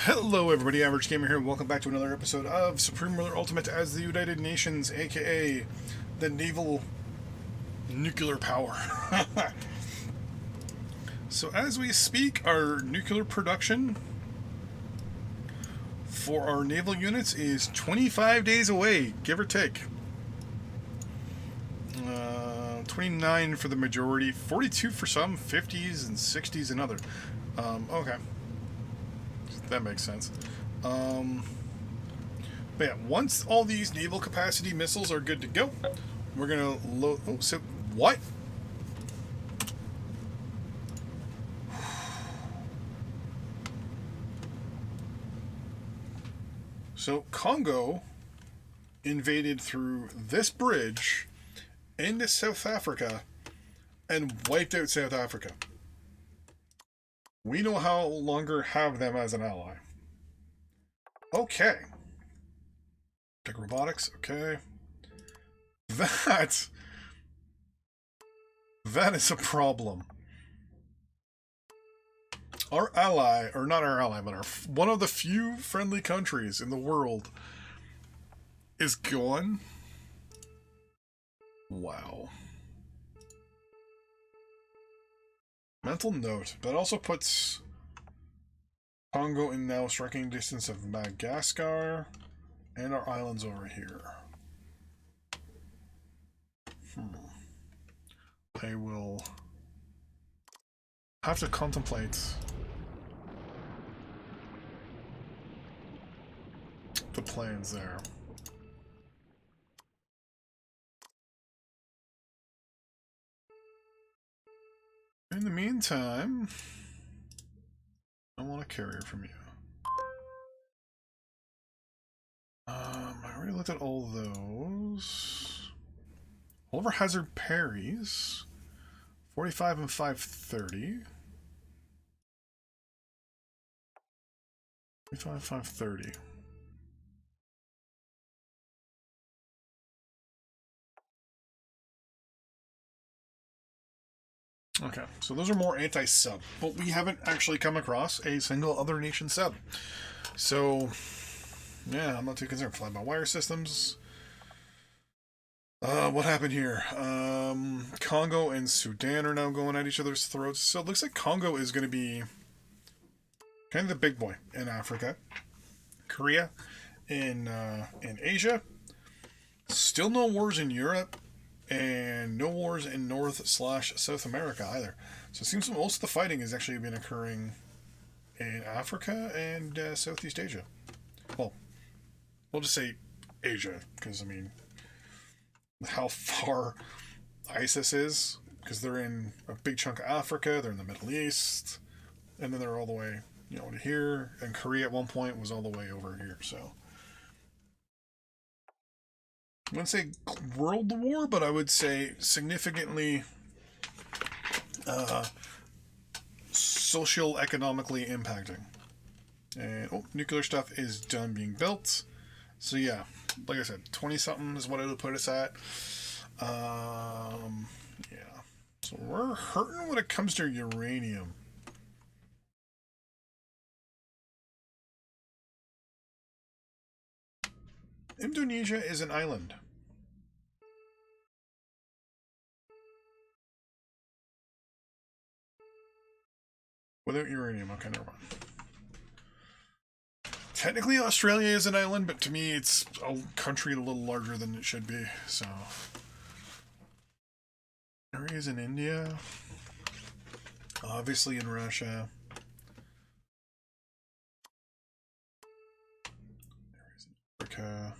Hello everybody, Average Gamer here. Welcome back to another episode of Supreme Ruler Ultimate as the United Nations, aka the naval nuclear power. So as we speak, our nuclear production for our naval units is 25 days away, give or take. 29 for the majority, 42 for some, 50s and 60s in other. Okay. That makes sense. But yeah, once all these naval capacity missiles are good to go, we're gonna load. Oh, so what? So Congo invaded through this bridge into South Africa and wiped out South Africa. We no longer have them as an ally. Okay. Tech robotics, okay. That is a problem. Our ally, or not our ally, but one of the few friendly countries in the world is gone. Wow. Mental note. That also puts Congo in now striking distance of Madagascar and our islands over here. I will have to contemplate the plans there. In the meantime, I want a carrier from you. I already looked at all those. All of our hazard parries. 45 and 530. 45, 530. Okay, so those are more anti-sub, but we haven't actually come across a single other nation sub. So, yeah, I'm not too concerned. Fly-by-wire systems. What happened here? Congo and Sudan are now going at each other's throats. So it looks like Congo is going to be kind of the big boy in Africa. Korea in Asia. Still no wars in Europe. And no wars in North/South America either. So it seems most of the fighting has actually been occurring in Africa and Southeast Asia. Well, we'll just say Asia, because, I mean, how far ISIS is, because they're in a big chunk of Africa, they're in the Middle East, and then they're all the way, to here, and Korea at one point was all the way over here, so... I wouldn't say world war, but I would say significantly social economically impacting. And nuclear stuff is done being built. So yeah, like I said, 20 something is what it would put us at. Yeah. So we're hurting when it comes to uranium. Indonesia is an island. Without uranium, okay, never mind. Technically, Australia is an island, but to me, it's a country a little larger than it should be, so... Areas in India. Obviously in Russia. Areas in Africa.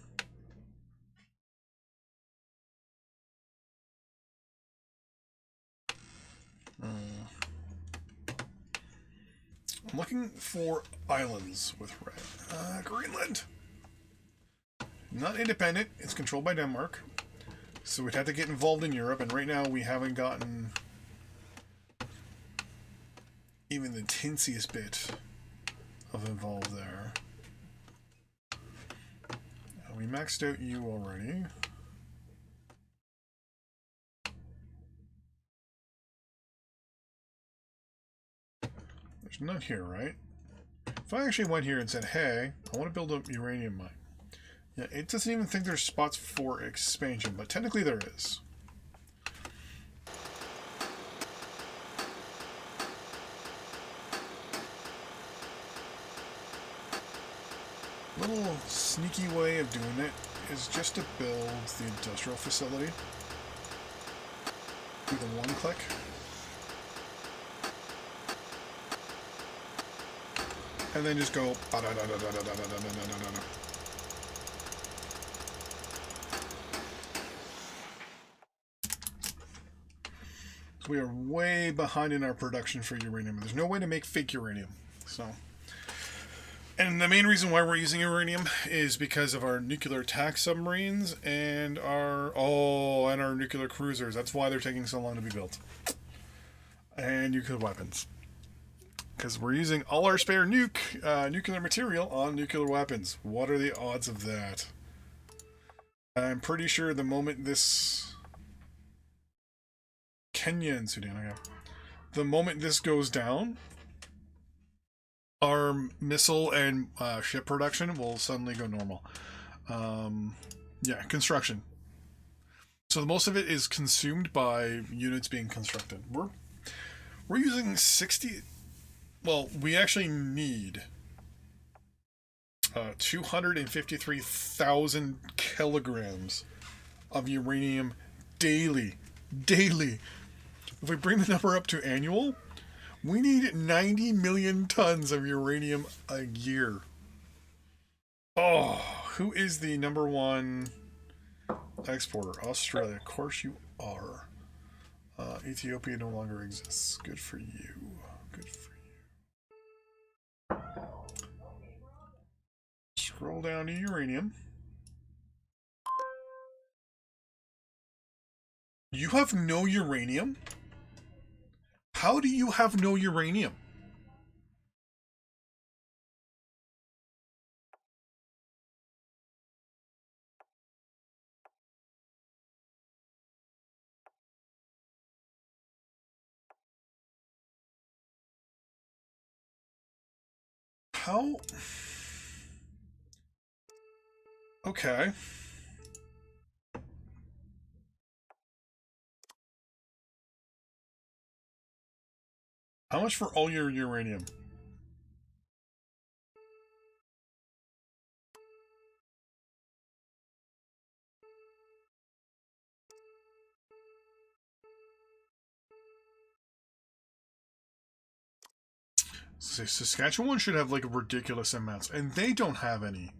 I'm looking for islands with red. Greenland. Not independent. It's controlled by Denmark. So we'd have to get involved in Europe, and right now we haven't gotten even the tinsiest bit of involved there. We maxed out you already. There's none here, right? If I actually went here and said, hey, I want to build a uranium mine. Yeah, it doesn't even think there's spots for expansion, but technically there is. Little sneaky way of doing it is just to build the industrial facility. Do the one click. And then just go. So we are way behind in our production for uranium. There's no way to make fake uranium. So, and the main reason why we're using uranium is because of our nuclear attack submarines and our nuclear cruisers. That's why they're taking so long to be built. And nuclear weapons. Because we're using all our spare nuclear material on nuclear weapons. What are the odds of that? I'm pretty sure the moment this... Kenya and Sudan, okay. The moment this goes down, our missile and ship production will suddenly go normal. Yeah, construction. So most of it is consumed by units being constructed. We're using 60... Well, we actually need 253,000 kilograms of uranium daily. Daily. If we bring the number up to annual, we need 90 million tons of uranium a year. Oh, who is the number one exporter? Australia. Of course you are. Ethiopia no longer exists. Good for you. Good for you. Scroll down to uranium. You have no uranium? How do you have no uranium? How? Okay. How much for all your uranium? Saskatchewan should have like ridiculous amounts, and they don't have any.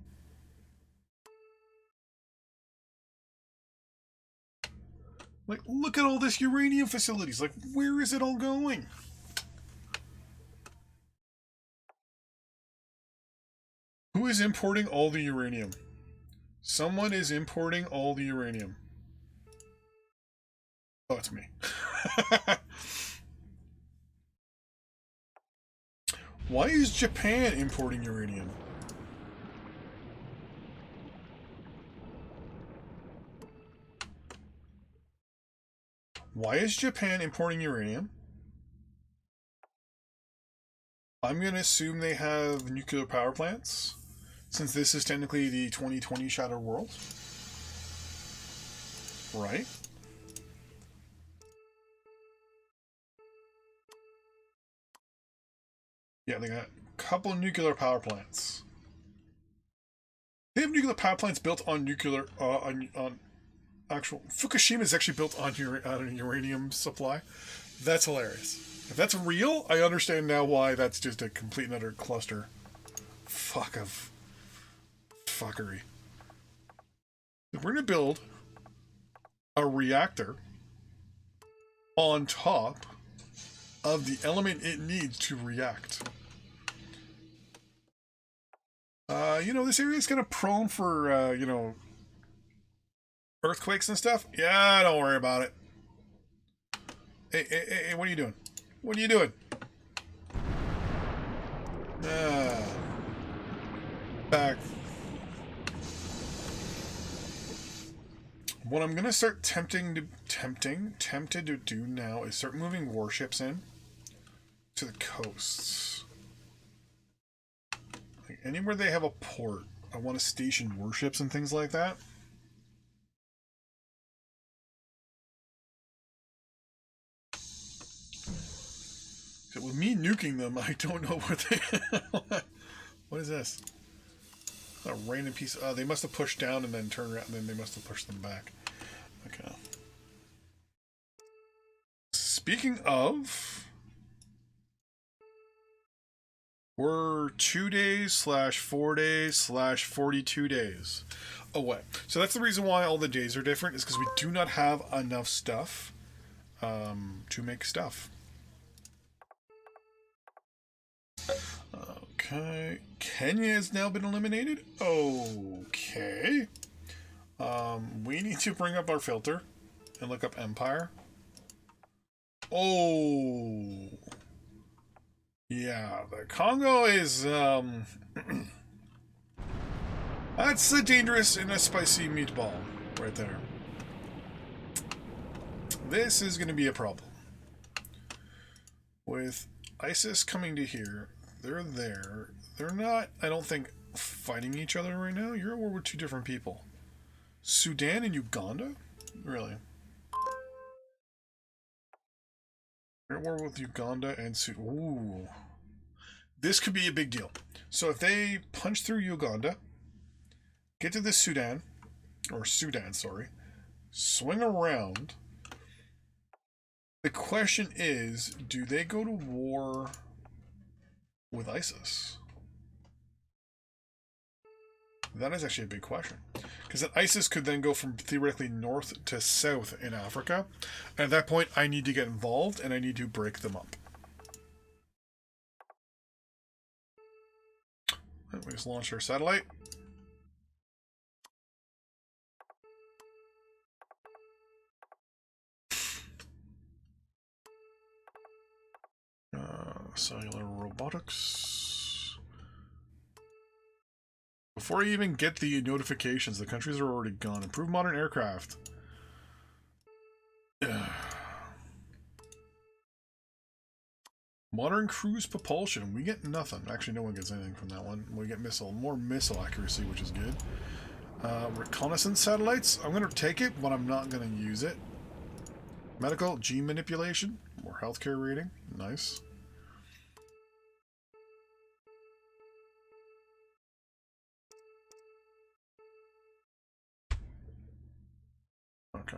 Like, look at all this uranium facilities. Like, where is it all going? Who is importing all the uranium? Someone is importing all the uranium. Oh, it's me. Why is Japan importing uranium? Why is Japan importing uranium? I'm going to assume they have nuclear power plants, since this is technically the 2020 Shattered World. Right? Yeah, they got a couple nuclear power plants. They have nuclear power plants built on nuclear, on actual... Fukushima is actually built on a uranium supply. That's hilarious. If that's real, I understand now why that's just a complete and utter cluster. Fuck of fuckery. If we're going to build a reactor on top of the element it needs to react. This area is kind of prone for, earthquakes and stuff. Yeah, don't worry about it. Hey, what are you doing? What are you doing? Back. What I'm gonna start tempted to do now is start moving warships in to the coasts. Anywhere they have a port, I want to station warships and things like that. So with me nuking them, I don't know what they... What is this? A random piece... they must have pushed down and then turned around, and then they must have pushed them back. Okay. Speaking of... We're 2 days / 4 days / 42 days away. So that's the reason why all the days are different, is because we do not have enough stuff to make stuff. Okay. Kenya has now been eliminated. Okay. We need to bring up our filter and look up Empire. Oh... Yeah, the Congo is, that's a dangerous and a spicy meatball right there. This is going to be a problem. With ISIS coming to here, they're there. They're not, I don't think, fighting each other right now. You're at war with 2 different people. Sudan and Uganda? Really? You're at war with Uganda and Sudan. Ooh. This could be a big deal. So if they punch through Uganda, get to the Sudan, sorry, swing around, the question is, do they go to war with ISIS? That is actually a big question. Because then ISIS could then go from theoretically north to south in Africa. And at that point, I need to get involved and I need to break them up. And we just launched our satellite. Cellular robotics. Before I even get the notifications, the countries are already gone. Improve modern aircraft. Modern cruise propulsion. We get nothing. Actually, no one gets anything from that one. We get more missile accuracy, which is good. Reconnaissance satellites. I'm going to take it, but I'm not going to use it. Medical gene manipulation. More healthcare rating. Nice. Okay.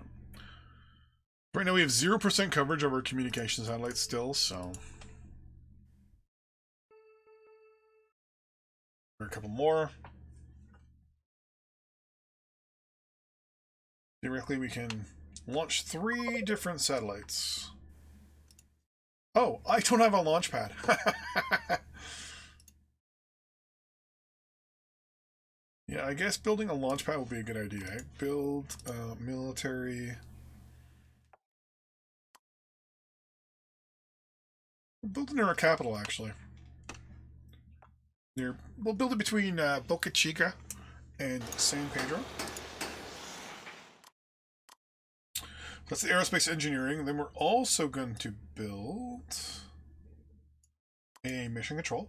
Right now we have 0% coverage of our communication satellites still, so... A couple more. Theoretically, we can launch 3 different satellites. Oh, I don't have a launch pad. Yeah, I guess building a launch pad would be a good idea. Eh? Build military... Build it near our capital, actually. We'll build it between Boca Chica and San Pedro. That's the aerospace engineering. Then we're also going to build a mission control.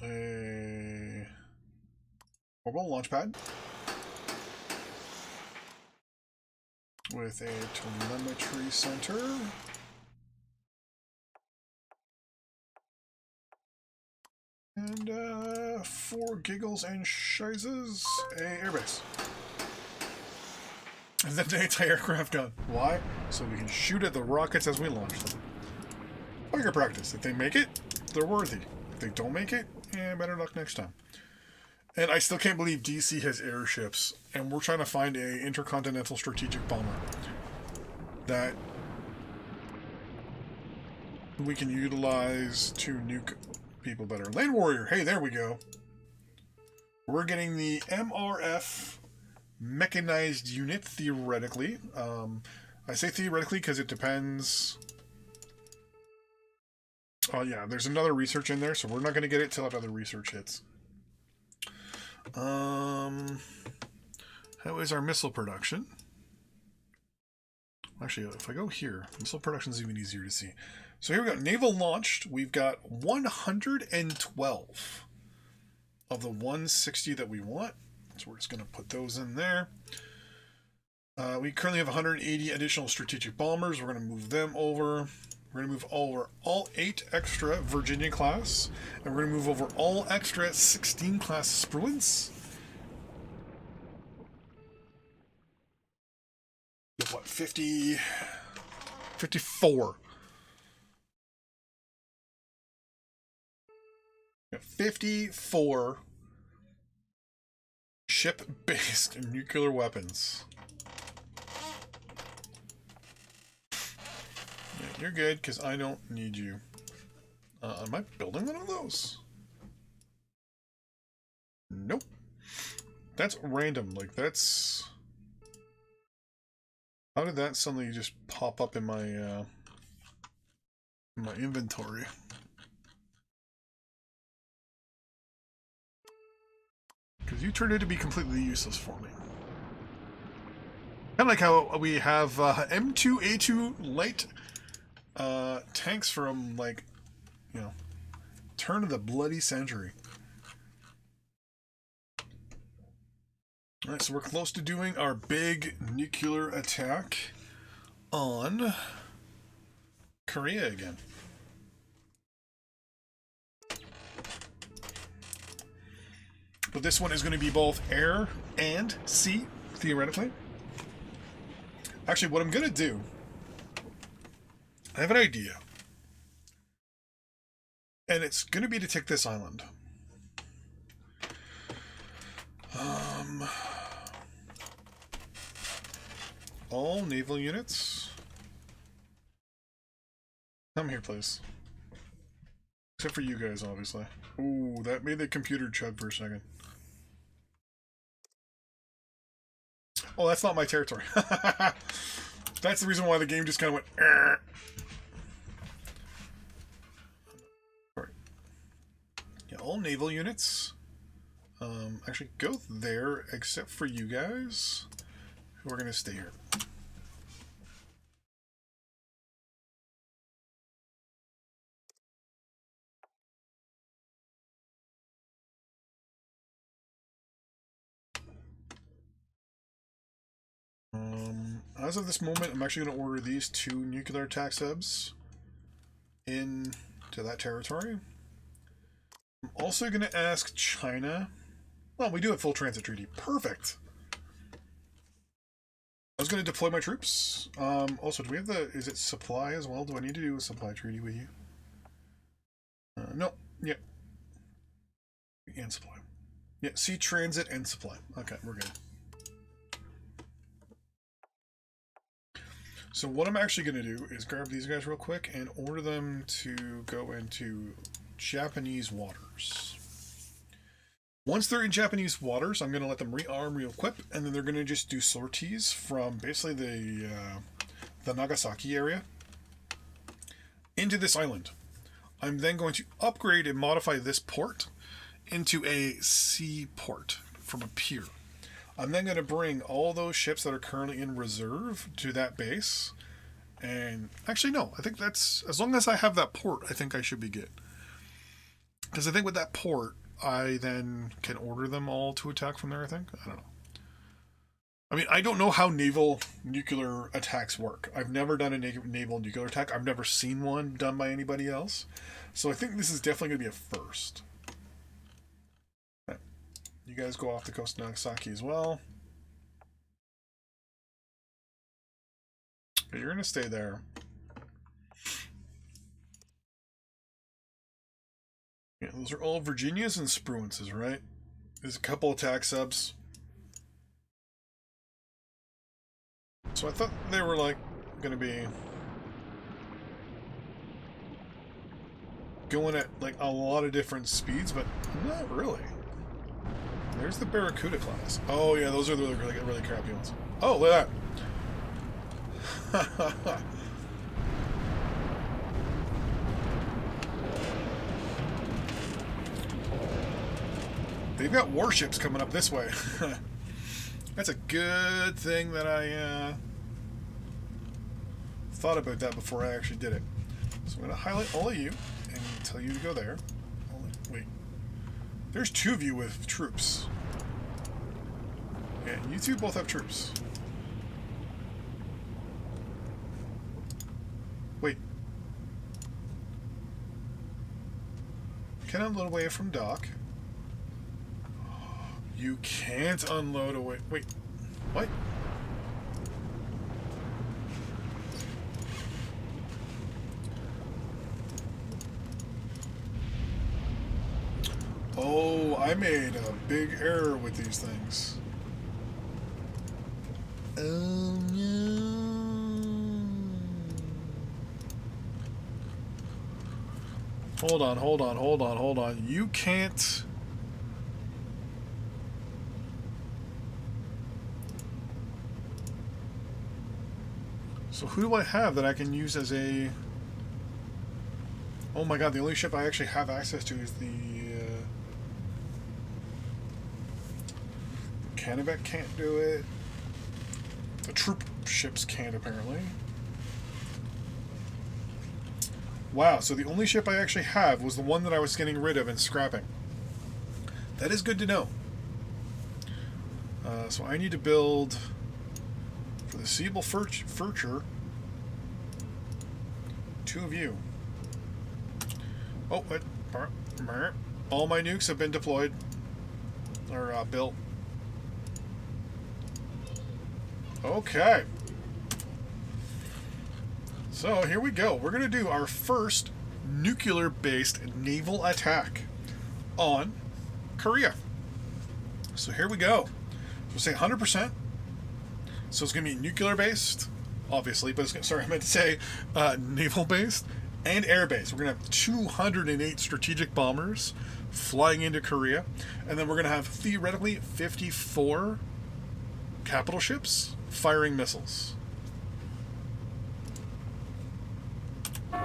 A orbital launch pad with a telemetry center. And for giggles and shizes, a airbase. And then the anti-aircraft gun. Why? So we can shoot at the rockets as we launch them. Fire practice. If they make it, they're worthy. If they don't make it, better luck next time. And I still can't believe DC has airships, and we're trying to find a intercontinental strategic bomber that we can utilize to nuke people better. Land Warrior. Hey, there we go. We're getting the MRF mechanized unit, theoretically. I say theoretically because it depends. Oh yeah, there's another research in there, so we're not going to get it till that other research hits. How is our missile production? Actually, if I go here, missile production is even easier to see. So here we go. Naval launched. We've got 112 of the 160 that we want. So we're just going to put those in there. We currently have 180 additional strategic bombers. We're going to move them over. We're going to move over all 8 extra Virginia class. And we're going to move over all extra 16 class Spruance. What, 50? 54. 54 ship-based nuclear weapons. Yeah, you're good, because I don't need you. Am I building one of those? Nope. That's random. Like, that's... How did that suddenly just pop up in my inventory? Because you turned it to be completely useless for me. Kind of like how we have M2A2 light tanks from, like, you know, turn of the bloody century. Alright, so we're close to doing our big nuclear attack on Korea again. But this one is going to be both air and sea, theoretically. Actually, what I'm going to do, I have an idea. And it's going to be to take this island. All naval units. Come here, please. Except for you guys, obviously. Ooh, that made the computer chug for a second. Oh, that's not my territory. That's the reason why the game just kind of went... Alright. Yeah, all naval units. Actually, go there, except for you guys, who are going to stay here. As of this moment, I'm actually going to order these 2 nuclear attack subs into that territory. I'm also going to ask China. Well, we do have full transit treaty. Perfect. I was going to deploy my troops. Also, do we have the... Is it supply as well? Do I need to do a supply treaty with you? No. Yeah. And supply. Yeah, sea transit and supply. Okay, we're good. So what I'm actually going to do is grab these guys real quick and order them to go into Japanese waters. Once they're in Japanese waters, I'm going to let them rearm, re-equip, and then they're going to just do sorties from basically the Nagasaki area into this island. I'm then going to upgrade and modify this port into a sea port from a pier. I'm then going to bring all those ships that are currently in reserve to that base. And actually, no, I think that's... As long as I have that port, I think I should be good. Because I think with that port, I then can order them all to attack from there, I think. I don't know. I mean, I don't know how naval nuclear attacks work. I've never done a naval nuclear attack. I've never seen one done by anybody else. So I think this is definitely going to be a first. You guys go off the coast of Nagasaki as well. But you're going to stay there. Yeah, those are all Virginias and Spruances, right? There's a couple attack subs. So I thought they were, like, going to be going at, like, a lot of different speeds, but not really. There's the Barracuda class. Oh, yeah, those are the really crappy ones. Oh, look at that. They've got warships coming up this way. That's a good thing that I thought about that before I actually did it. So I'm going to highlight all of you and tell you to go there. Wait. There's 2 of you with troops. Yeah, you 2 both have troops. Wait. Can unload away from dock. You can't unload away. Wait. What? Oh, I made a big error with these things. Oh no. Hold on. You can't. So who do I have that I can use as a... Oh my god, the only ship I actually have access to is the... Cannebec can't do it. The troop ships can't, apparently. Wow, so the only ship I actually have was the one that I was getting rid of and scrapping. That is good to know. So I need to build... For the Siebel Furcher, 2 of you. Oh, what? All my nukes have been deployed. Or built. Okay. So here we go. We're going to do our first nuclear-based naval attack on Korea. So here we go. We'll say 100%. So it's going to be nuclear-based, obviously, but I meant to say naval-based and air-based. We're going to have 208 strategic bombers flying into Korea, and then we're going to have theoretically 54 capital ships firing missiles. This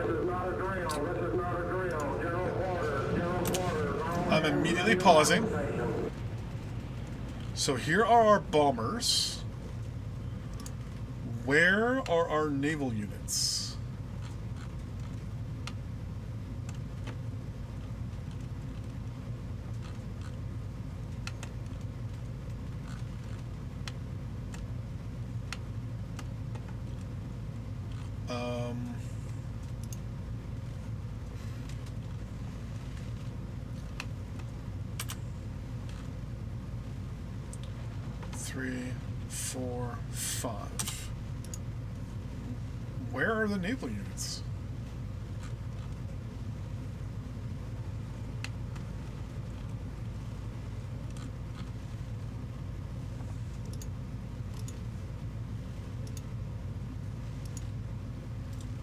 is not a drill. This is not a drill. General quarters. I'm immediately pausing. So here are our bombers. Where are our naval units? Three, 4, 5. Where are the naval units?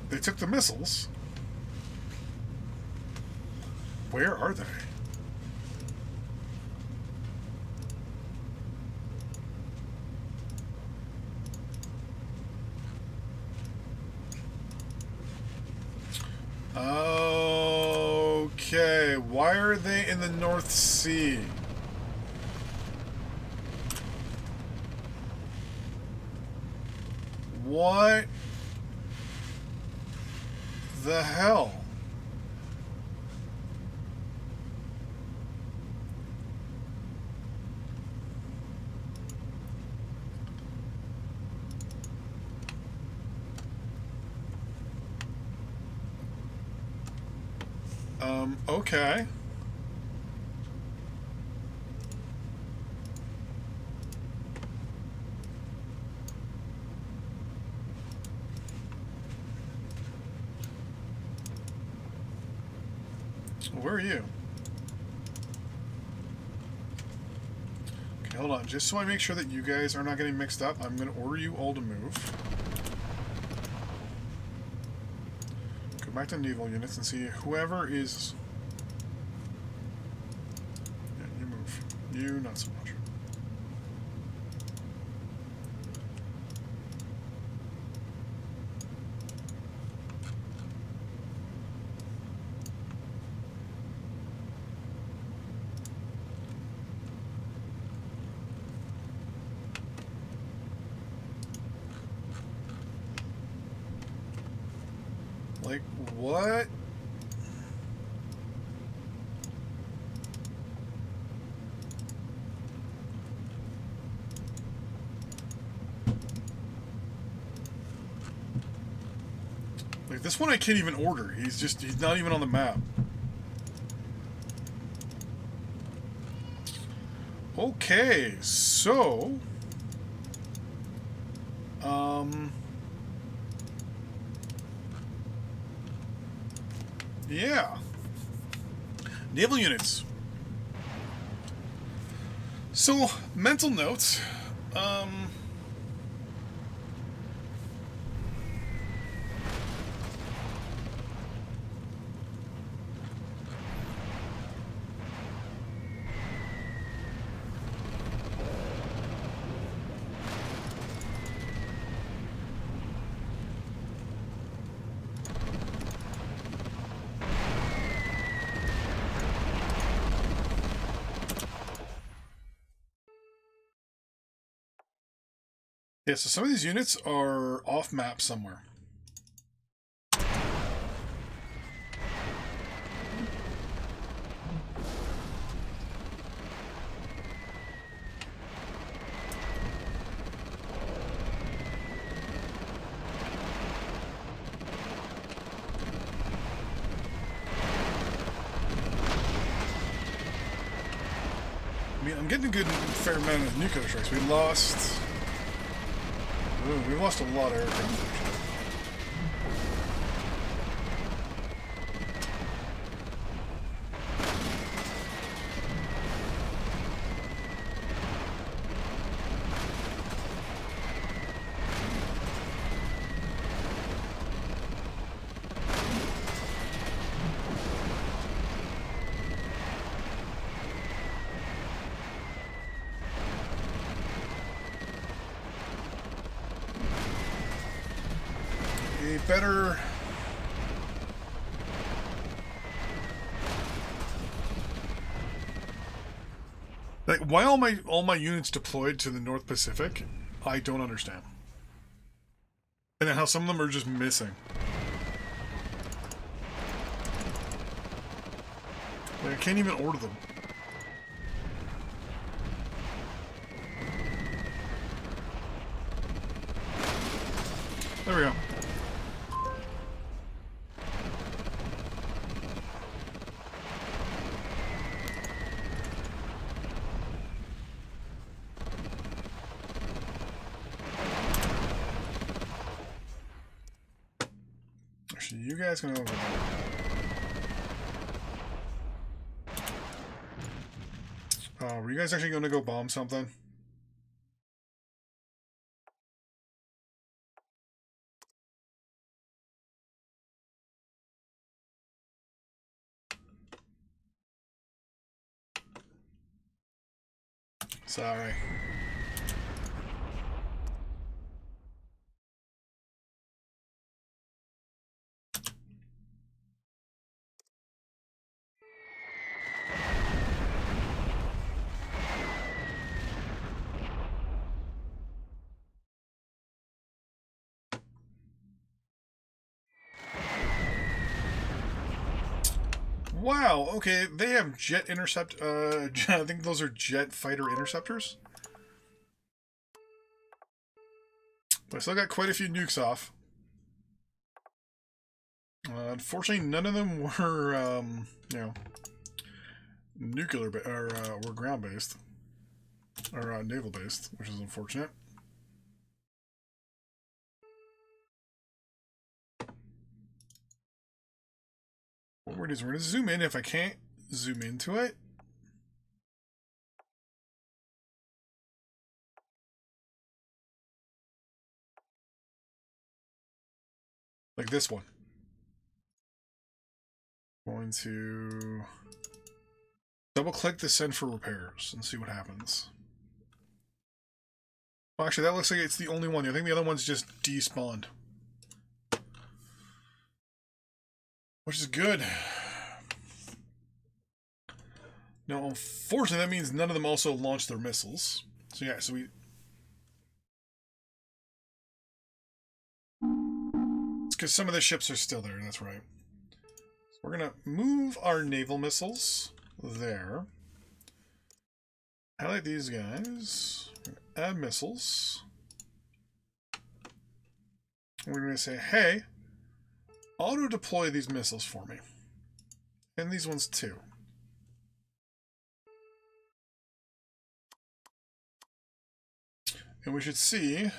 They took the missiles. Where are they? Okay, why are they in the North Sea? What the hell? Okay. Where are you? Okay, hold on. Just so I make sure that you guys are not getting mixed up, I'm going to order you all to move. Go back to naval units and see whoever is... Yeah, you move. You, not so much. Like, what? Like, this one I can't even order. He's not even on the map. Okay, so... Yeah. Naval units. So, mental notes. Yeah, so some of these units are off map somewhere. I mean, I'm getting a good fair amount of nuclear strikes. We lost a lot of aircraft, actually. Better. Like, why all my units deployed to the North Pacific? I don't understand. And then how some of them are just missing. Like, I can't even order them. There we go. Actually, you guys can go over there. Were you guys actually going to go bomb something? Sorry. Wow, okay, they have jet intercept, I think those are jet fighter interceptors. But I still got quite a few nukes off. Unfortunately, none of them were, you know, nuclear, were ground-based. Or, naval-based, which is unfortunate. What we're going to zoom in if I can't zoom into it. Like this one. Going to double click the send for repairs and see what happens. Well, actually, that looks like it's the only one. I think the other one's just despawned. Which is good. Now, unfortunately, that means none of them also launched their missiles. So yeah, so we... It's because some of the ships are still there. That's right. So we're going to move our naval missiles there. Highlight these guys. Add missiles. We're going to say, hey, auto-deploy these missiles for me. And these ones too. And we should see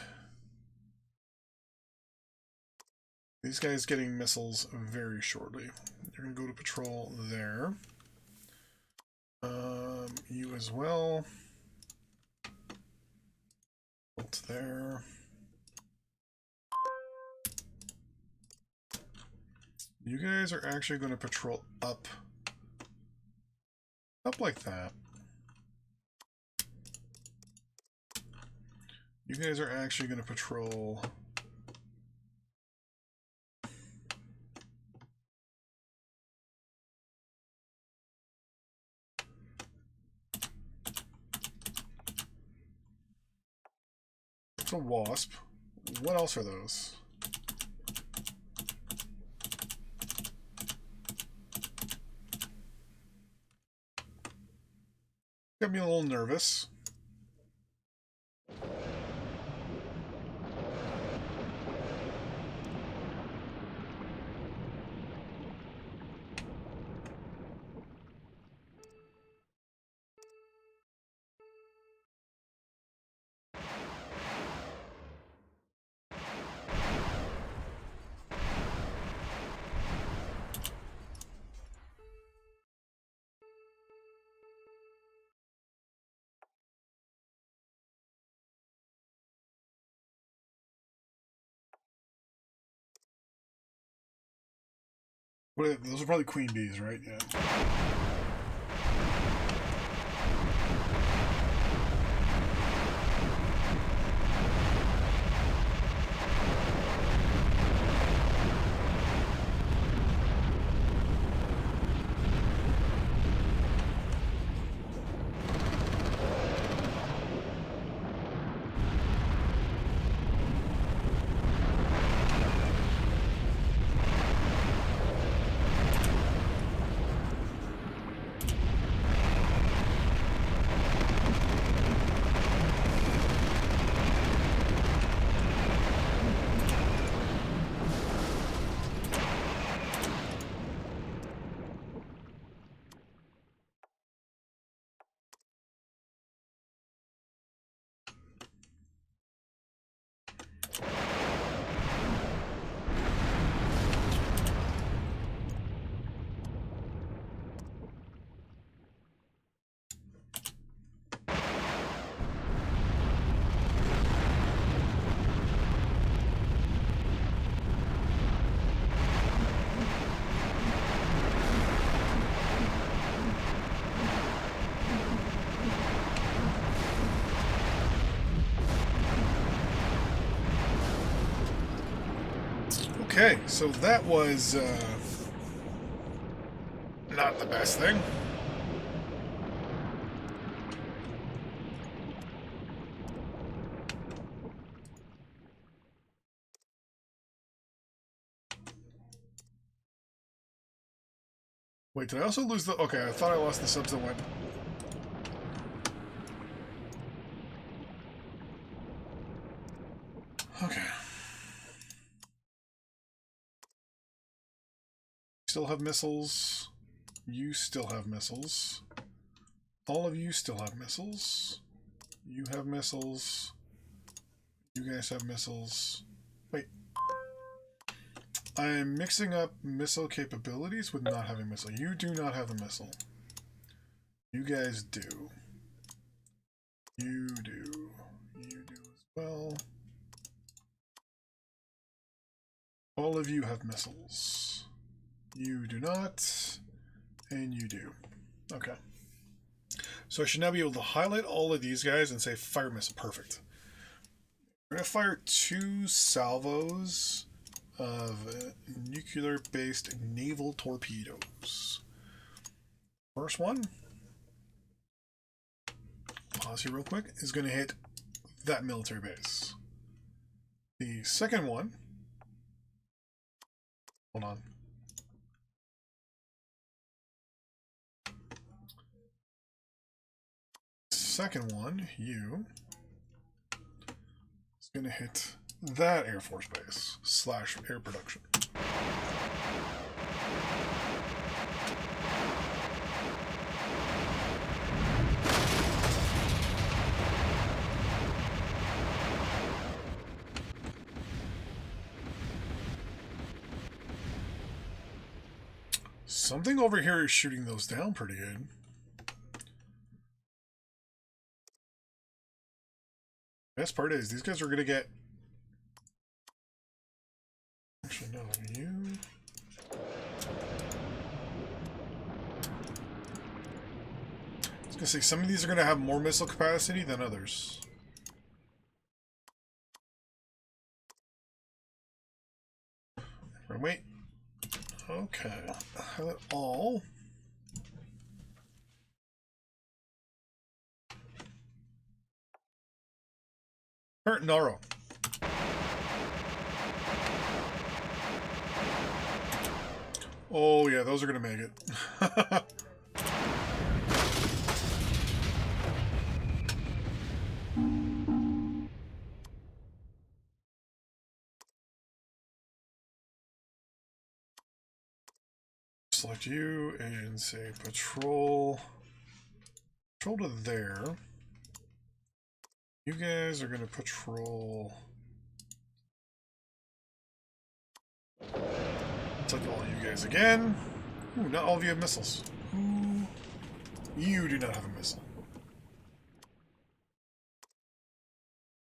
these guys getting missiles very shortly. You're going to go to patrol there. You as well. Built there. You guys are actually going to patrol up like that. You guys are actually going to patrol it's a wasp. What else are those? Got me a little nervous. Those are probably queen bees, right? Yeah. Okay, so that was not the best thing. Wait, did I also lose the... Okay, I thought I lost the subs that went... Okay. Still have missiles. You still have missiles. All of you still have missiles. You have missiles. You guys have missiles. Wait. I am mixing up missile capabilities with not having missile. You do not have a missile. You guys do. You do. You do as well. All of you have missiles. You do not. And you do. Okay. So I should now be able to highlight all of these guys and say fire missile. Perfect. We're going to fire 2 salvos of nuclear-based naval torpedoes. First one, pause here real quick, is going to hit that military base. The second one Hold on. Second one, you, is going to hit that Air Force Base / air production. Something over here is shooting those down pretty good. Best part is these guys are going to get... Actually, no, you... I was going to say, some of these are going to have more missile capacity than others. Wait. Okay. Have it all. Current Naro. Oh yeah, those are gonna make it. Select you and say patrol. Patrol to there. You guys are gonna patrol. Select all you guys again. Ooh, not all of you have missiles. Ooh, you do not have a missile.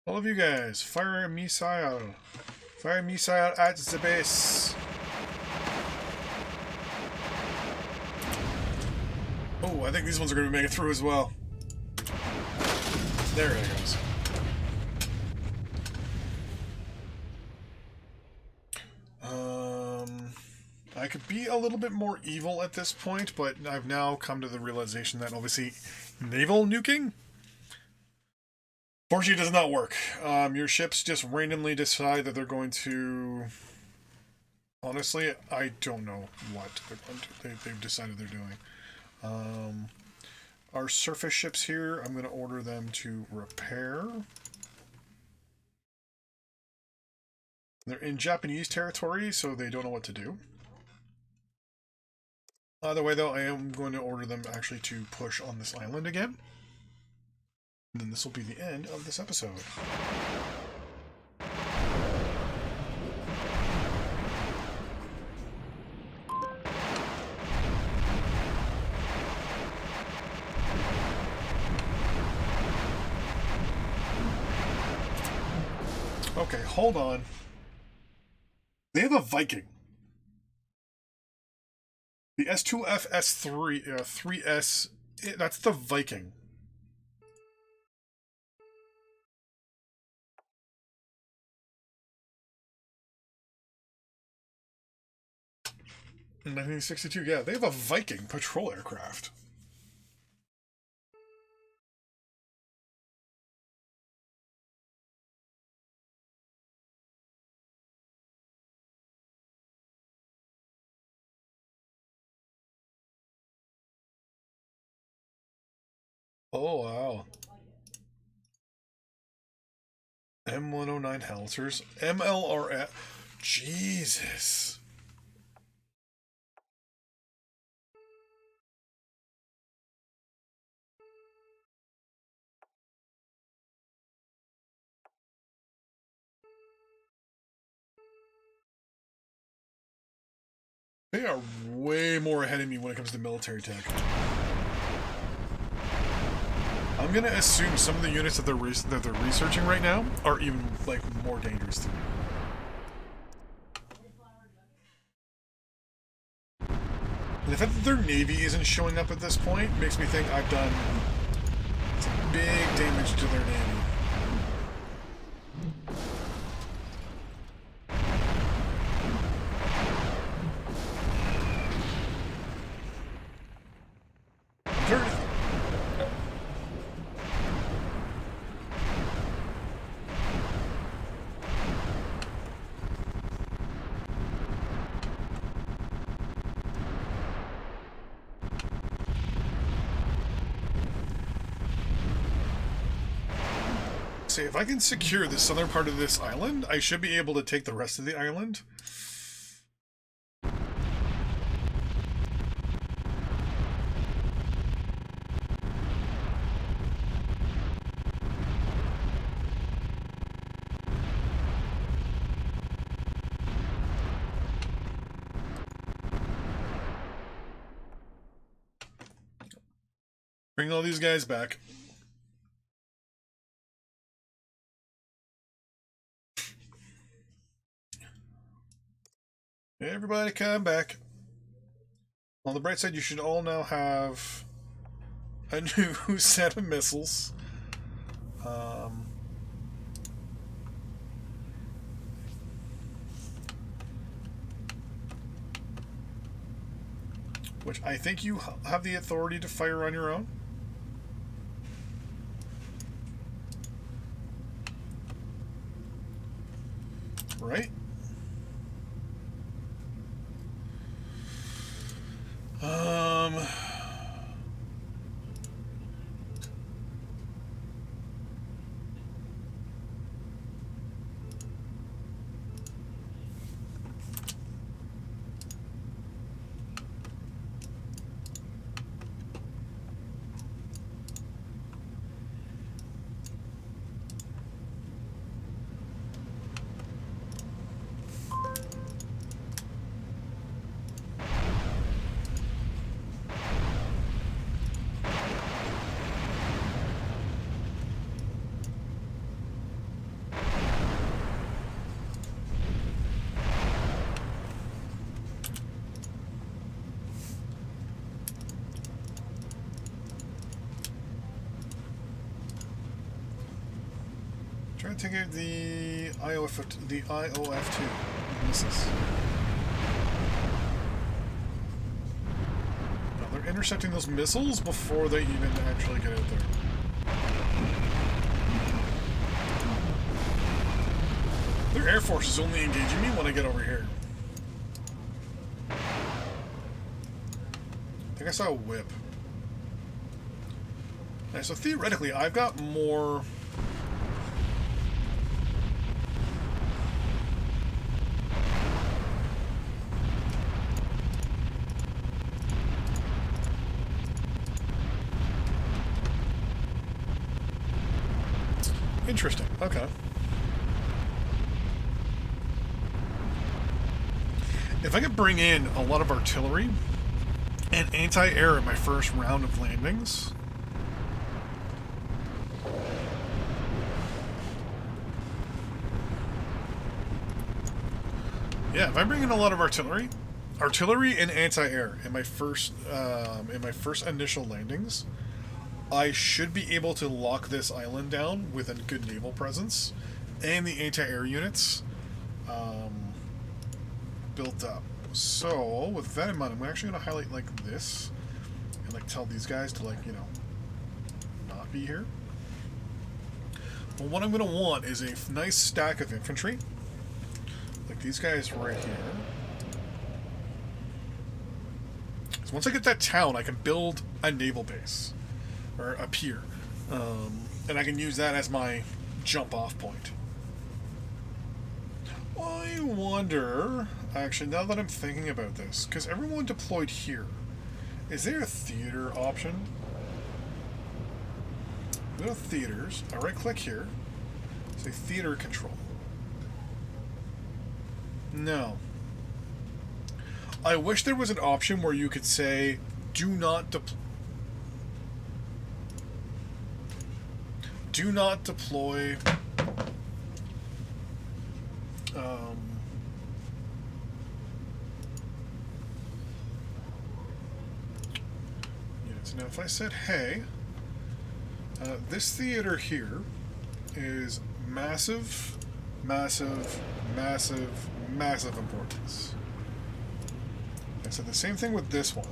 All of you guys, fire a missile. Fire a missile at the base. Oh, I think these ones are going to make it through as well. There it goes. I could be a little bit more evil at this point, but I've now come to the realization that obviously naval nuking fortunately does not work. Your ships just randomly decide that they're going to... Honestly, I don't know what they've decided they're doing. Our surface ships here, I'm going to order them to repair. They're in Japanese territory, so they don't know what to do. Either way, though, I am going to order them actually to push on this island again. And then this will be the end of this episode. Okay, hold on. They have a Viking. The S2F S3 3S, that's the Viking. In 1962, yeah, they have a Viking patrol aircraft. Oh, wow. M109 howitzers. MLRF. Jesus. They are way more ahead of me when it comes to military tech. I'm gonna assume some of the units that they're researching right now are even like more dangerous to me. And the fact that their navy isn't showing up at this point makes me think I've done some big damage to their navy. See, if I can secure the southern part of this island, I should be able to take the rest of the island. Bring all these guys back. Everybody come back. On the bright side, you should all now have a new set of missiles. Which I think you have the authority to fire on your own. Right? Try to take out the IOF2 missiles. Now they're intercepting those missiles before they even actually get out there. Their air force is only engaging me when I get over here. I think I saw a whip. Alright, so theoretically, I've got more. Interesting. Okay. If I could bring in a lot of artillery and anti-air in my first round of landings, yeah, if I bring in a lot of artillery and anti-air in my first initial landings, I should be able to lock this island down with a good naval presence and the anti-air units built up. So, with that in mind, I'm actually going to highlight like this and like tell these guys to like, you know, not be here. Well, what I'm going to want is a nice stack of infantry, like these guys right here. So once I get that town, I can build a naval base. Or a pier. And I can use that as my jump-off point. I wonder, actually, now that I'm thinking about this, because everyone deployed here, is there a theater option? Go to theaters, I right-click here, say theater control. No. I wish there was an option where you could say, do not deploy units. Now if I said, hey, this theater here is massive importance. I said the same thing with this one.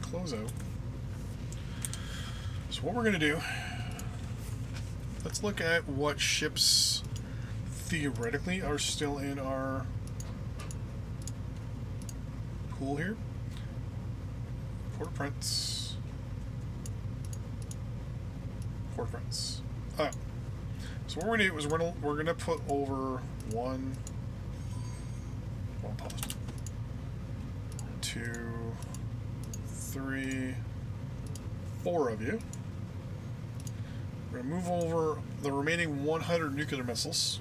Close out. So what we're going to do, let's look at what ships theoretically are still in our pool here. Port-au-Prince. Port-au-Prince. Oh. So what we're gonna do is we're gonna put over one post. 2, 3, 4 of you. We're gonna move over the remaining 100 nuclear missiles.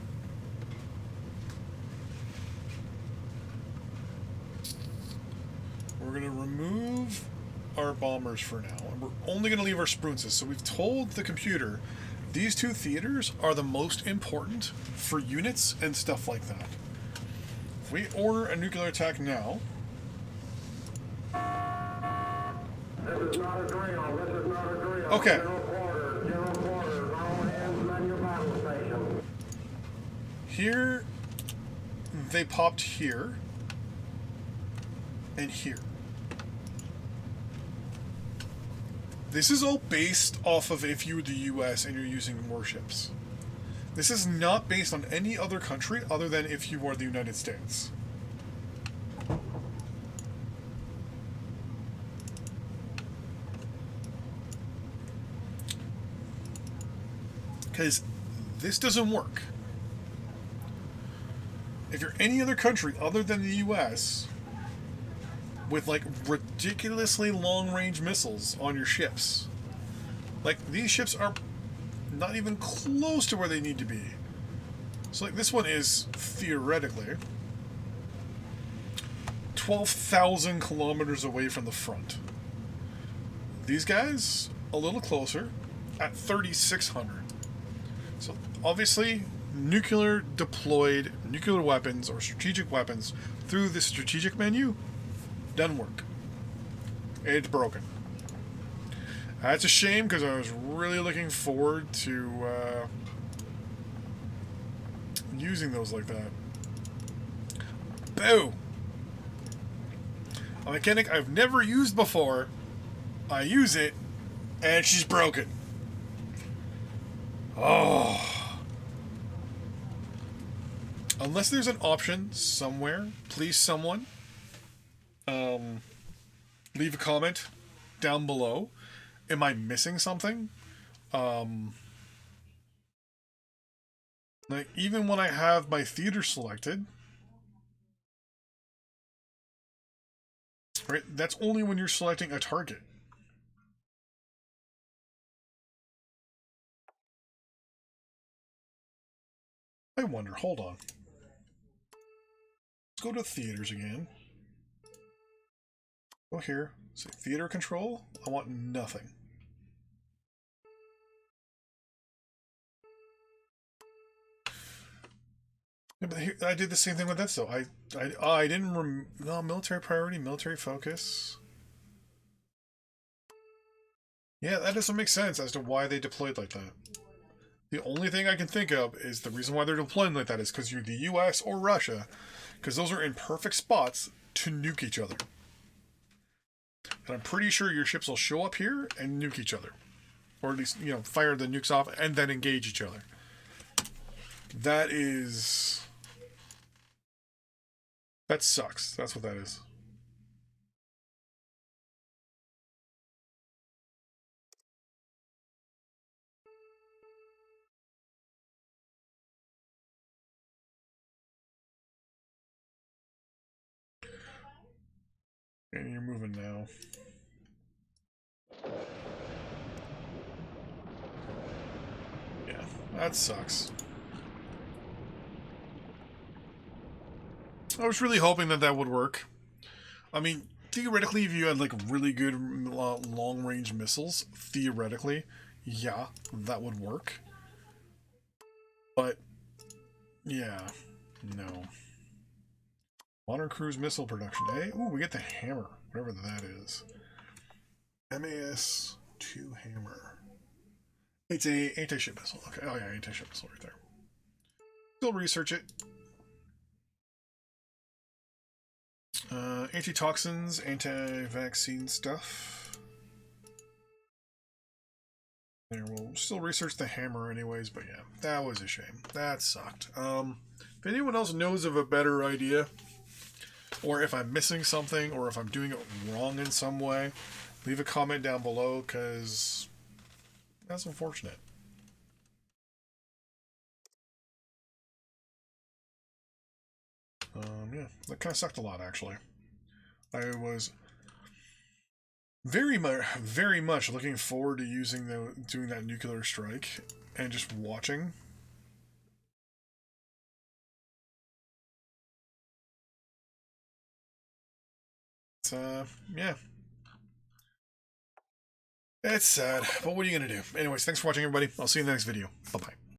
We're gonna remove our bombers for now, and we're only gonna leave our Spruances. So we've told the computer these 2 theaters are the most important for units and stuff like that. If we order a nuclear attack now. This is not a drill. This is not a drill. Okay. General quarters. All hands man your battle station. Here, they popped here and here. This is all based off of if you're the US and you're using warships. This is not based on any other country other than if you are the United States. Because this doesn't work. If you're any other country other than the US with like ridiculously long-range missiles on your ships, like these ships are not even close to where they need to be. So like this one is theoretically 12,000 kilometers away from the front. These guys a little closer at 3,600. So obviously nuclear deployed nuclear weapons or strategic weapons through the strategic menu doesn't work. It's broken. That's a shame because I was really looking forward to using those like that. Boo! A mechanic I've never used before. I use it, and she's broken. Oh. Unless there's an option somewhere, please someone leave a comment down below. Am I missing something? Like even when I have my theater selected, right? That's only when you're selecting a target. I wonder, hold on. Let's go to theaters again. Go here. Say theater control. I want nothing. Yeah, but here, I did the same thing with that though. I didn't no, military priority, military focus. Yeah, that doesn't make sense as to why they deployed like that. The only thing I can think of is the reason why they're deploying like that is because you're the US or Russia, because those are in perfect spots to nuke each other. And I'm pretty sure your ships will show up here and nuke each other. Or at least, you know, fire the nukes off and then engage each other. That sucks. That's what that is. And you're moving now. Yeah, that sucks. I was really hoping that would work. I mean, theoretically, if you had like really good long-range missiles, theoretically, yeah, that would work. But, yeah, no. Modern cruise missile production, eh? Ooh, we get the hammer, whatever that is. MAS-2 hammer. It's a anti-ship missile. Okay, oh yeah, anti-ship missile right there. Still research it. Antitoxins, anti-vaccine stuff. There, we'll still research the hammer anyways, but yeah, that was a shame. That sucked. If anyone else knows of a better idea, or if I'm missing something, or if I'm doing it wrong in some way, leave a comment down below, because that's unfortunate. Yeah, that kind of sucked a lot, actually. I was very much looking forward to doing that nuclear strike and just watching. Yeah, it's sad, but what are you gonna do? Anyways, thanks for watching, everybody. I'll see you in the next video. Bye bye.